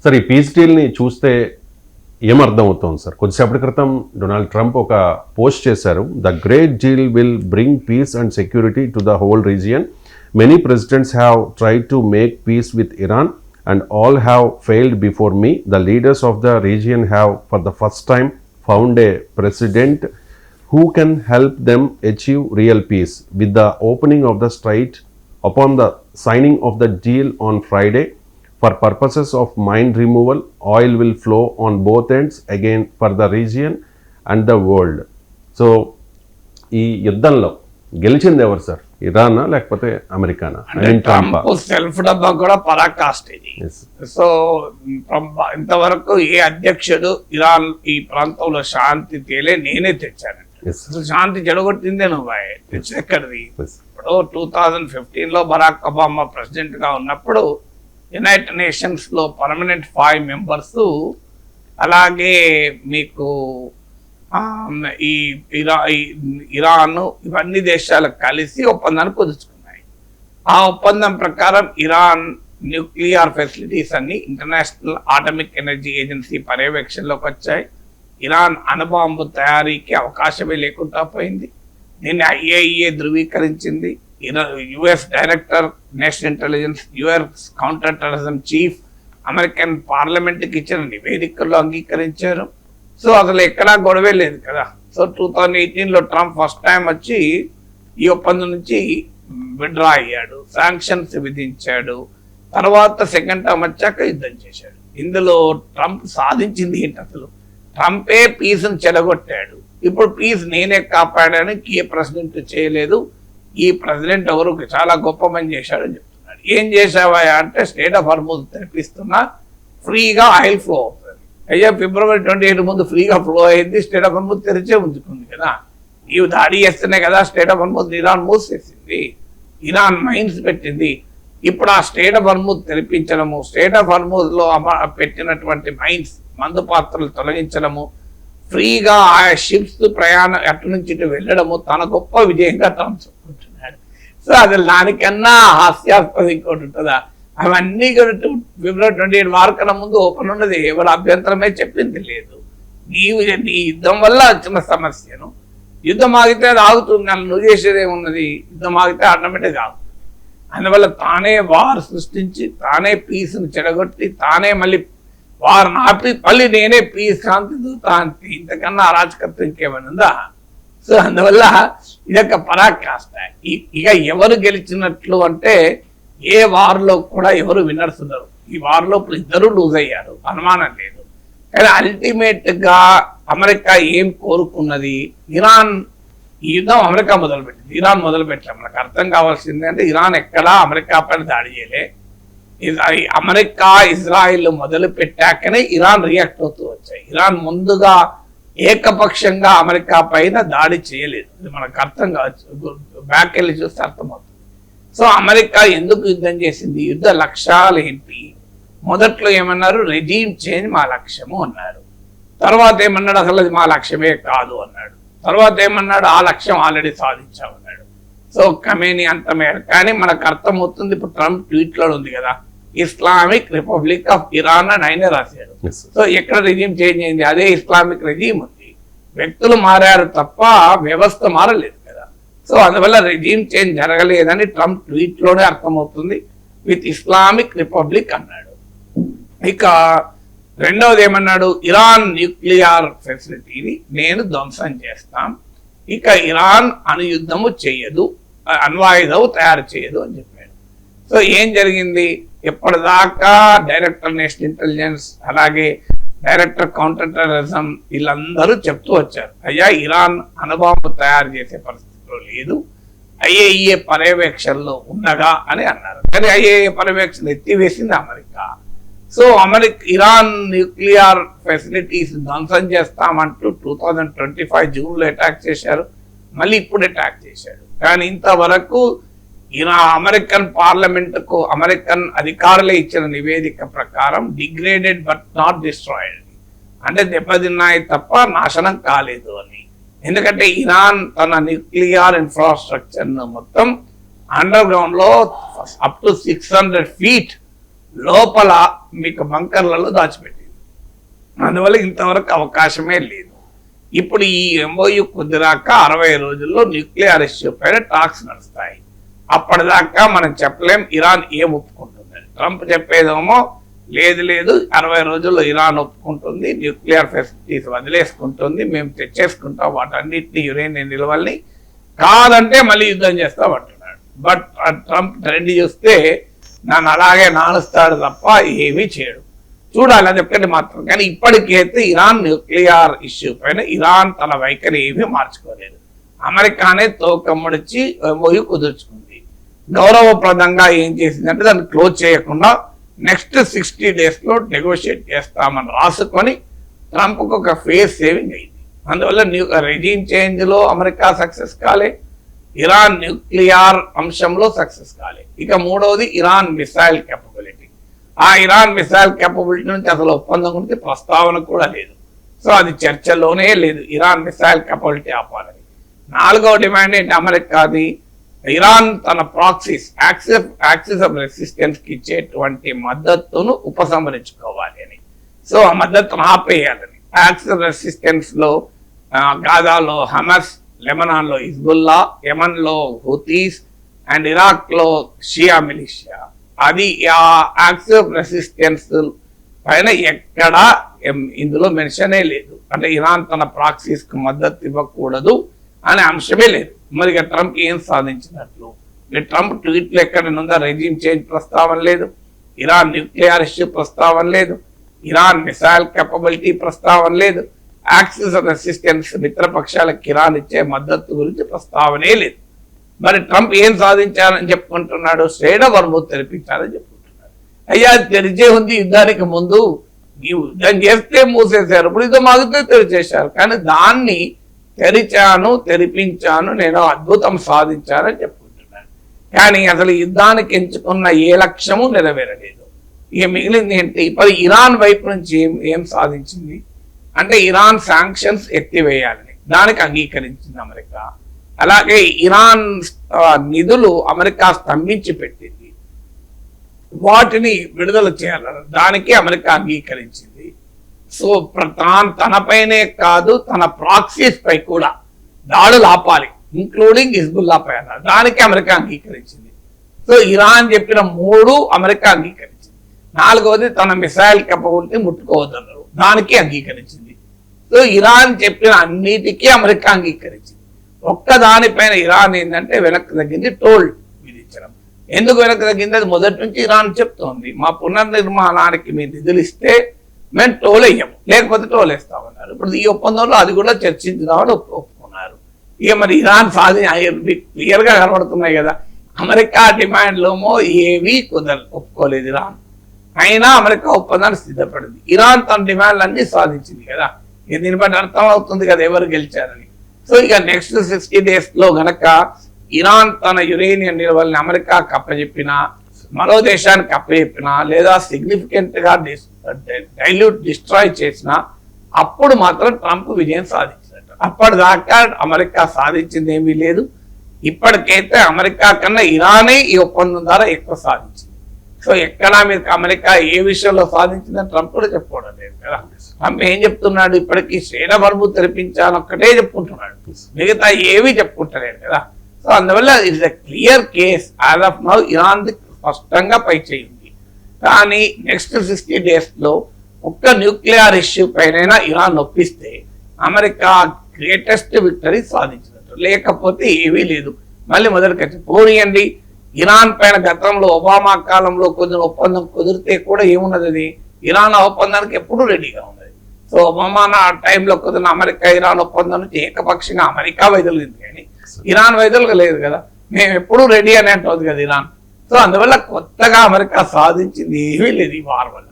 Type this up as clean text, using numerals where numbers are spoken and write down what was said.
Sir ఈ piece డీల్ని చూస్తే ఏమర్థం అవుతుంది సార్? కొద్దిసేపటి క్రితం డొనాల్డ్ ట్రంప్ ఒక పోస్ట్ చేశారు, the great deal will bring peace and security to the whole region. Many presidents have tried to make peace with Iran and all have failed before me. The leaders of the region have for the first time found a president who can help them achieve real peace. With the opening of the strait upon the signing of the deal on Friday, for purposes of mine removal, oil will flow on both ends again for the region and the world. So ఈ యుద్ధంలో గెలిచింది ఎవరు sir? ఇరానా లేకపోతే అమెరికానా? Self డబ్బా కూడా పరాకాష్ట ఇది. So ఇంతవరకు ఏ అధ్యక్షుడు ఇరాన్ ఈ ప్రాంతంలో శాంతి తేలే నేనే తెచ్చానండి. శాంతి చెడగొట్టిందే నువ్వు తెచ్చెక్కడిది. ఇప్పుడు 2015లో బరాక్ ఒబామా ప్రెసిడెంట్ గా ఉన్నప్పుడు యునైటెడ్ నేషన్స్ లో పర్మనెంట్ 5 మెంబర్స్, అలాగే మీకు ఈ ఇరాన్ ఇవన్నీ దేశాలు కలిసి ఒప్పందాన్ని కుదుర్చుకున్నాయి. ఆ ఒప్పందం ప్రకారం ఇరాన్ న్యూక్లియర్ ఫెసిలిటీస్ అన్ని ఇంటర్నేషనల్ ఆటమిక్ ఎనర్జీ ఏజెన్సీ పర్యవేక్షణలోకి వచ్చాయి. ఇరాన్ అణుబాంబు తయారీకి అవకాశమే లేకుండా పోయింది. దీన్ని IAEA ధృవీకరించింది. US director national intelligence, US counter terrorism chief American పార్లమెంట్కి ఇచ్చిన నివేదికల్లో అంగీకరించారు. సో అసలు ఎక్కడా గొడవే లేదు కదా. సో 2018లో ట్రంప్ ఫస్ట్ టైం వచ్చి ఈ ఒప్పందం నుంచి విత్డ్రా అయ్యాడు, శాంక్షన్స్ విధించాడు. తర్వాత సెకండ్ టైం వచ్చాక యుద్ధం చేశాడు. ఇందులో ట్రంప్ సాధించింది ఏంటి? అసలు ట్రంపే పీస్ని చెడగొట్టాడు. ఇప్పుడు పీస్ నేనే కాపాడాను, ఏ ప్రెసిడెంట్ చేయలేదు, ఈ ప్రెసిడెంట్ ఎవరు చాలా గొప్ప పని చేశాడని చెప్తున్నాడు. ఏం చేసావా అంటే స్టేట్ ఆఫ్ హార్మజ్ తెరిపిస్తున్నా, ఫ్రీగా ఆయిల్ ఫ్లో అవుతుంది. అయ్యా February 28 ముందు ఫ్రీగా ఫ్లో అయింది, స్టేట్ ఆఫ్ హార్మజ్ తెరిచే ఉంచుకుంది కదా. ఇవి దాడి చేస్తేనే కదా స్టేట్ ఆఫ్ హార్మజ్ ఇరాన్ మూసేసింది, ఇరాన్ మైన్స్ పెట్టింది. ఇప్పుడు ఆ స్టేట్ ఆఫ్ హార్మజ్ తెరిపించడము, స్టేట్ ఆఫ్ హార్మజ్లో పెట్టినటువంటి మైన్స్ మందు పాత్రలు తొలగించడము, ఫ్రీగా ఆ షిప్స్ ప్రయాణం అటు నుంచి ఇటు వెళ్ళడము తన గొప్ప విజయంగా తాను చెప్పుకుంటున్నాడు. సో అది దానికన్నా హాస్యాస్పదం ఇంకోటి ఉంటుందా? అవన్నీ February 28 వారకన్నా ముందు ఓపెన్ ఉన్నది, ఎవరు అభ్యంతరమే చెప్పింది లేదు. నీ యుద్ధం వల్ల వచ్చిన సమస్యను యుద్ధం ఆగితే అది ఆగుతుంది, నువ్వు చేసేది ఏమున్నది? యుద్ధం ఆగితే ఆటోమేటిక్గా ఆగుతుంది. అందువల్ల తానే వార్ సృష్టించి, తానే పీస్ని చెడగొట్టి, తానే మళ్ళీ వారు ఆపి మళ్ళీ నేనే పీస్ శాంతి దూతాంతి, ఇంతకన్నా అరాచకత్వం ఇంకేమైనా ఉందా? సో అందువల్ల ఇదొక పరాకాష్ట. ఇక ఎవరు గెలిచినట్లు అంటే ఏ వార్లో కూడా ఎవరు విన్నర్స్ ఉన్నారు. ఈ వార్లో ఇద్దరు లూజ్ అయ్యారు, అనుమానం లేదు. కానీ అల్టిమేట్ గా అమెరికా ఏం కోరుకున్నది? ఇరాన్ ఈ యుద్ధం అమెరికా మొదలుపెట్టింది, ఇరాన్ మొదలుపెట్టలేదు. మనకు అర్థం కావాల్సింది అంటే ఇరాన్ ఎక్కడా అమెరికా పైన దాడి చేయలే. అమెరికా ఇజ్రాయిల్ మొదలు పెట్టాకనే ఇరాన్ రియాక్ట్ అవుతూ వచ్చాయి. ఇరాన్ ముందుగా ఏకపక్షంగా అమెరికా పైన దాడి చేయలేదు. ఇది మనకు అర్థం కావచ్చు, బ్యాక్ వెళ్ళి చూస్తే అర్థమవుతుంది. సో అమెరికా ఎందుకు యుద్ధం చేసింది? యుద్ధ లక్ష్యాలు ఏంటి? మొదట్లో ఏమన్నారు? రెజీమ్ చేంజ్ మా లక్ష్యము అన్నారు. తర్వాత ఏమన్నాడు? అసలు అది మా లక్ష్యమే కాదు అన్నాడు. తర్వాత ఏమన్నాడు? ఆ లక్ష్యం ఆల్రెడీ సాధించామన్నాడు. సో కమేని అంతమే. కానీ మనకు అర్థమవుతుంది, ఇప్పుడు ట్రంప్ ట్వీట్లో ఉంది కదా, ఇస్లామిక్ రిపబ్లిక్ ఆఫ్ ఇరాన్ అని ఆయనే రాశాడు. సో ఎక్కడ రెజీమ్ చేంజ్ అయింది? అదే ఇస్లామిక్ రెజీమ్ ఉంది. వ్యక్తులు మారారు తప్ప వ్యవస్థ మారలేదు. సో అందువల్ల రెజీమ్ చేంజ్ జరగలేదని ట్రంప్ ట్వీట్లోనే అర్థమవుతుంది. విత్ ఇస్లామిక్ రిపబ్లిక్ అన్నాడు. ఇక రెండవది ఏమన్నాడు? ఇరాన్ న్యూక్లియర్ ఫెసిలిటీని నేను ధ్వంసం చేస్తాం, ఇక ఇరాన్ అణుయుద్ధము చేయదు, అణ్వాయుధం తయారు చేయదు అని చెప్పాడు. సో ఏం జరిగింది? ఎప్పటిదాకా డైరెక్టర్ నేషనల్ ఇంటెలిజెన్స్, అలాగే డైరెక్టర్ కౌంటర్ టెర్రరిజం వీళ్ళందరూ చెప్తూ వచ్చారు, అయ్యా ఇరాన్ అణుబాంబు తయారు చేసే పరిస్థితి లేదు, IAEA పర్యవేక్షణలో ఉండగా అని అన్నారు. కానీ IAEA పర్యవేక్షణ ఎత్తివేసింది America. So Iran nuclear facilities ధ్వంసం చేస్తామంటూ 2025 జూన్లో అటాక్ చేశారు, మళ్ళీ ఇప్పుడు అటాక్ చేశాడు. కానీ ఇంతవరకు అమెరికన్ పార్లమెంటుకు అమెరికన్ అధికారులే ఇచ్చిన నివేదిక ప్రకారం డిగ్రేడెడ్ బట్ నాట్ డిస్ట్రాయిడ్, అంటే దెబ్బతిన్నాయి తప్ప నాశనం కాలేదు అని. ఎందుకంటే ఇరాన్ తన న్యూక్లియర్ ఇన్ఫ్రాస్ట్రక్చర్ ను మొత్తం అండర్ గ్రౌండ్ లో అప్ టు 600 feet లోపల మీకు బంకర్లలో దాచిపెట్టింది. అందువల్ల ఇంతవరకు అవకాశమే లేదు. ఇప్పుడు ఈ ఎంఓయు కుదిరాక 60 రోజుల్లో న్యూక్లియర్ ఇష్యూ పైన టాక్స్ నడుస్తాయి. అప్పటిదాకా మనం చెప్పలేం ఇరాన్ ఏం ఒప్పుకుంటుందని. ట్రంప్ చెప్పేదేమో లేదు 60 రోజుల్లో ఇరాన్ ఒప్పుకుంటుంది, న్యూక్లియర్ ఫెసిలిటీస్ వదిలేసుకుంటుంది, మేము తెచ్చేసుకుంటాం వాటన్నిటిని యురేనియం నిల్వల్ని, కాదంటే మళ్ళీ యుద్ధం చేస్తాం అంటున్నాడు. బట్ ట్రంప్ ట్రెండ్ చూస్తే నన్ను అలాగే నానుస్తాడు తప్ప ఏమీ చేయడు. చూడాలి అది ఒక్కటి మాత్రం. కానీ ఇప్పటికైతే ఇరాన్ న్యూక్లియర్ ఇష్యూ పైన ఇరాన్ తన వైఖరి ఏమీ మార్చుకోలేదు. అమెరికానే తోకమ్మడిచి ఎంఓయు కుదుర్చుకుంది. గౌరవప్రదంగా ఏం చేసిందంటే దాన్ని క్లోజ్ చేయకుండా నెక్స్ట్ 60 డేస్లో నెగోషియేట్ చేస్తామని రాసుకొని ట్రంప్కు ఒక ఫేస్ సేవింగ్ అయింది. అందువల్ల రెజీమ్ చేంజ్లో అమెరికా సక్సెస్ కాలే, ఇరాన్ న్యూక్లియర్ అంశంలో సక్సెస్ కాలే. ఇక మూడవది ఇరాన్ మిసైల్ కేపబిలిటీ. ఆ ఇరాన్ మిసైల్ కేపబిలిటీ నుంచి అసలు ఒప్పందం గురించి ప్రస్తావన కూడా లేదు. సో అది చర్చలోనే లేదు ఇరాన్ మిసైల్ కేపబిలిటీ ఆపాలని. నాలుగవ డిమాండ్ ఏంటి అమెరికాది? ఇరాన్ తన ప్రాక్సీస్ యాక్సిస్ ఆఫ్ రెసిస్టెన్స్ కి ఇచ్చేటువంటి మద్దతును ఉపసంహరించుకోవాలి అని. సో ఆ మద్దతును ఆపేయాలని. యాక్సిస్ ఆఫ్ రెసిస్టెన్స్ లో గాజాలో హమస్, లెబనాన్ లో హిజ్బుల్లా, యమన్ లో హూతీస్ అండ్ ఇరాక్ లో షియా మిలిషియా. అది ఆ యాక్సిస్ ఆఫ్ రెసిస్టెన్స్ పైన ఎక్కడా ఇందులో మెన్షనే లేదు. అంటే ఇరాన్ తన ప్రాక్సీస్ కు మద్దతు ఇవ్వకూడదు అనే అంశమే లేదు. మరి ఇక ట్రంప్ ఏం సాధించినట్లు? ట్రంప్ ట్వీట్లు ఎక్కడనుందా రెజీమ్ చేంజ్ ప్రస్తావన లేదు, ఇరాన్ న్యూక్లియర్ ఇష్యూ ప్రస్తావన లేదు, ఇరాన్ మిసైల్ కేపబిలిటీ ప్రస్తావన లేదు, యాక్సిస్ ఆఫ్ రెసిస్టెన్స్ మిత్రపక్షాలకు ఇరాన్ ఇచ్చే మద్దతు గురించి ప్రస్తావనే లేదు. మరి ట్రంప్ ఏం సాధించాలని చెప్పుకుంటున్నాడు? శ్రేణ వర్మూత్ తెరిపించాలని చెప్పుకుంటున్నాడు. అయ్యా తెరిచే ఉంది యుద్ధానికి ముందు, నీవు యుద్ధం చేస్తే మూసేశారు, ఇప్పుడు యుద్ధం ఆగితే తెరిచేశారు. కానీ దాన్ని తెరిపించాను, నేను అద్భుతం సాధించానని చెప్పుకుంటున్నాను. కానీ అసలు యుద్ధానికి ఎంచుకున్న ఏ లక్ష్యము నెరవేరలేదు. ఇక మిగిలింది ఏంటి? ఇప్పుడు ఇరాన్ వైపు నుంచి ఏం సాధించింది అంటే ఇరాన్ శాంక్షన్స్ ఎత్తివేయాలని దానికి అంగీకరించింది అమెరికా. అలాగే ఇరాన్ నిధులు అమెరికా స్తంభించి పెట్టింది, వాటిని విడుదల చేయాలని దానికి అమెరికా అంగీకరించింది. సో తనపైనే కాదు తన ప్రాక్సీస్ పై కూడా దాడులు ఆపాలి, ఇంక్లూడింగ్ హిజ్బుల్లా పైన, దానికి అమెరికా అంగీకరించింది. సో ఇరాన్ చెప్పిన 3 అమెరికా అంగీకరించింది. 4వది తన మిసైల్ కేపబిలిటీ ముట్టుకోవద్దన్నారు, దానికి అంగీకరించింది. సో ఇరాన్ చెప్పిన అన్నిటికీ అమెరికా అంగీకరించింది. ఒక్క దానిపైన ఇరాన్ ఏంటంటే వెనక్కి తగ్గింది, టోల్ విధించడం. ఎందుకు వెనక్కి తగ్గింది? అది మొదటి నుంచి ఇరాన్ చెప్తోంది, మా పునర్నిర్మాణానికి మీరు నిధులు ఇస్తే మేము టోల్ వేయము, లేకపోతే టోల్ వేస్తామన్నారు. ఇప్పుడు ఈ ఒప్పందంలో అది కూడా చర్చించుదామని ఒప్పుకున్నారు. ఇక మరి ఇరాన్ క్లియర్ గా కనబడుతున్నాయి కదా. అమెరికా డిమాండ్లోమో ఏవి ఒప్పుకోలేదు ఇరాన్, అయినా అమెరికా ఒప్పందాన్ని సిద్ధపడింది. ఇరాన్ తన డిమాండ్లన్నీ సాధించింది కదా. దీన్ని బట్టి అర్థం అవుతుంది కదా ఎవరు గెలిచారని. సో ఇక నెక్స్ట్ 60 days లో గనక ఇరాన్ తన యురేనియం నిల్వల్ని అమెరికాకి అప్పచెప్పినా, మరో దేశానికి అప్పచెప్పినా, లేదా సిగ్నిఫికెంట్ గా డిస్ట్రాయ్ చేసినా, అప్పుడు మాత్రం ట్రంప్ విజయం సాధించినట్టు. అప్పటిదాకా అమెరికా సాధించింది ఏమీ లేదు. ఇప్పటికైతే అమెరికా కన్నా ఇరానే ఈ ఒప్పందం ద్వారా ఎక్కువ సాధించింది. సో ఎక్కడా మీరు అమెరికా ఏ విషయంలో సాధించిందని ట్రంప్ కూడా చెప్పుకోవడం లేదు కదా. ట్రంప్ ఏం చెప్తున్నాడు? ఇప్పటికీ శ్రేణ వర్ము తెరిపించాలని ఒక్కటే చెప్పుకుంటున్నాడు, మిగతా ఏవి చెప్పుకుంటలేదు కదా. సో అందువల్ల it's a clear case as of now Iran స్పష్టంగా పై చేయింది. కానీ నెక్స్ట్ 60 days లో ఒక్క న్యూక్లియర్ ఇష్యూ పైన ఇరాన్ ఒప్పిస్తే అమెరికా గ్రేటెస్ట్ విక్టరీ సాధించినట్టు, లేకపోతే ఏమీ లేదు. మళ్ళీ మొదలుకొచ్చి పోనీయండి, ఇరాన్ పైన గతంలో ఒబామా కాలంలో కొంచెం ఒప్పందం కుదిరితే కూడా ఏమున్నది, అది ఇరాన్ ఒప్పందానికి ఎప్పుడూ రెడీగా ఉన్నది. సో ఒబామా టైంలో కుదిరిన అమెరికా ఇరాన్ ఒప్పందం నుంచి ఏకపక్షంగా అమెరికా వైదొలిగింది, కానీ ఇరాన్ వైదొలగలేదు కదా. మేము ఎప్పుడూ రెడీ అని అంటుంది కదా ఇరాన్. సో అందువల్ల కొత్తగా అమెరికా సాధించింది ఏమీ లేదు ఈ వార్ వల్ల.